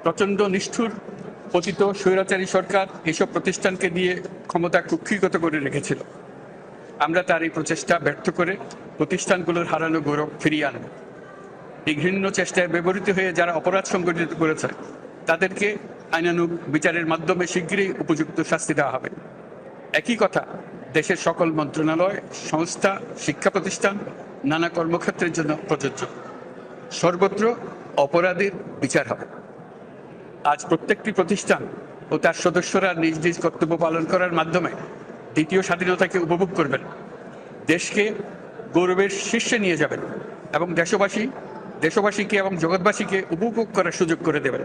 প্রচণ্ড নিষ্ঠুর পতিত স্বৈরাচারী সরকার এসব প্রতিষ্ঠানকে দিয়ে ক্ষমতা কুক্ষিগত করে রেখেছিল। আমরা তার এই প্রচেষ্টা ব্যর্থ করে প্রতিষ্ঠানগুলোর হারানো গৌরব ফিরিয়ে আনব। এই ঘৃণ্য চেষ্টায় ব্যবহৃত হয়ে যারা অপরাধ সংগঠিত করেছে তাদেরকে আইনানুগ বিচারের মাধ্যমে শীঘ্রই উপযুক্ত শাস্তি দেওয়া হবে। একই কথা দেশের সকল মন্ত্রণালয়, সংস্থা, শিক্ষা প্রতিষ্ঠান, নানা কর্মক্ষেত্রের জন্য প্রযোজ্য। সর্বত্র অপরাধের বিচার হবে। আজ প্রত্যেকটি প্রতিষ্ঠান ও তার সদস্যরা নিজ নিজ কর্তব্য পালন করার মাধ্যমে দ্বিতীয় স্বাধীনতাকে উপভোগ করবেন, দেশকে গৌরবের শীর্ষে নিয়ে যাবেন এবং দেশবাসীকে এবং জগৎবাসীকে উপভোগ করার সুযোগ করে দেবেন।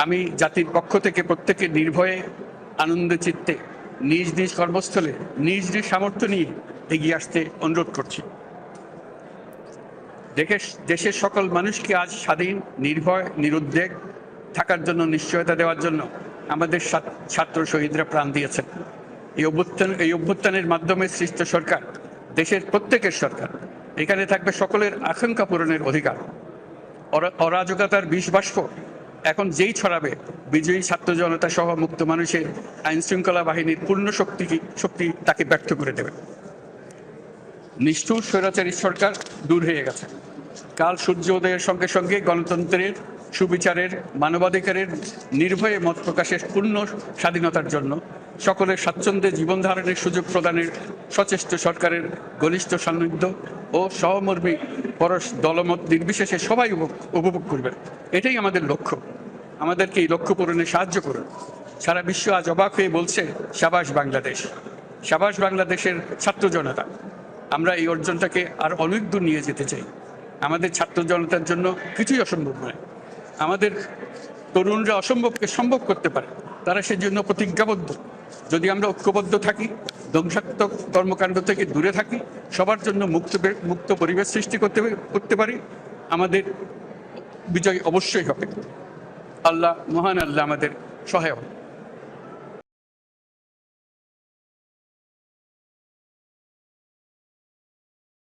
আমি জাতির পক্ষ থেকে প্রত্যেকে নির্ভয়ে আনন্দ চিত্তে নিজ নিজ কর্মস্থলে নিজ নিজ সামর্থ্য নিয়ে এগিয়ে আসতে অনুরোধ করছি। দেশের সকল মানুষকে আজ স্বাধীন, নির্ভয়, নিরুদ্বেগ থাকার জন্য নিশ্চয়তা দেওয়ার জন্য আমাদের ছাত্র শহীদরা প্রাণ দিয়েছেন। এই অভ্যুত্থানের মাধ্যমে সৃষ্ট সরকার দেশের প্রত্যেকের সরকার। এখানে থাকবে সকলের আকাঙ্ক্ষা পূরণের অধিকার। অরাজকতার বিষ বাষ্প এখন যেই ছড়াবে, বিজয়ী ছাত্র জনতা সহ মুক্ত মানুষের আইন শৃঙ্খলা বাহিনীর পূর্ণ শক্তি তাকে ব্যর্থ করে দেবে। নিষ্ঠুর স্বৈরাচারী সরকার দূর হয়ে গেছে। কাল সূর্য উদয়ের সঙ্গে সঙ্গে গণতন্ত্রের, সুবিচারের, মানবাধিকারের, নির্ভয়ে মত প্রকাশের পূর্ণ স্বাধীনতার জন্য সকলের স্বাচ্ছন্দ্যে জীবন ধারণের সুযোগ প্রদানের সচেষ্ট সরকারের ঘনিষ্ঠ সান্নিধ্য ও সহমর্মী পরশ দলমত নির্বিশেষে সবাই উপভোগ করবেন। এটাই আমাদের লক্ষ্য। আমাদেরকে এই লক্ষ্য পূরণে সাহায্য করুন। সারা বিশ্ব আজ অবাক হয়ে বলছে, সাবাস বাংলাদেশ, সাবাস বাংলাদেশের ছাত্র জনতা। আমরা এই অর্জনটাকে আর অনেক দূর নিয়ে যেতে চাই। আমাদের ছাত্র জনতার জন্য কিছুই অসম্ভব নয়। আমাদের তরুণরা অসম্ভবকে সম্ভব করতে পারে, তারা সেজন্য প্রতিজ্ঞাবদ্ধ। যদি আমরা ঐক্যবদ্ধ থাকি, ধ্বংসাত্মক কর্মকাণ্ড থেকে দূরে থাকি, সবার জন্য মুক্ত পরিবেশ সৃষ্টি করতে পারি, আমাদের বিজয় অবশ্যই হবে। মহান আল্লাহ আমাদের সহায় হন।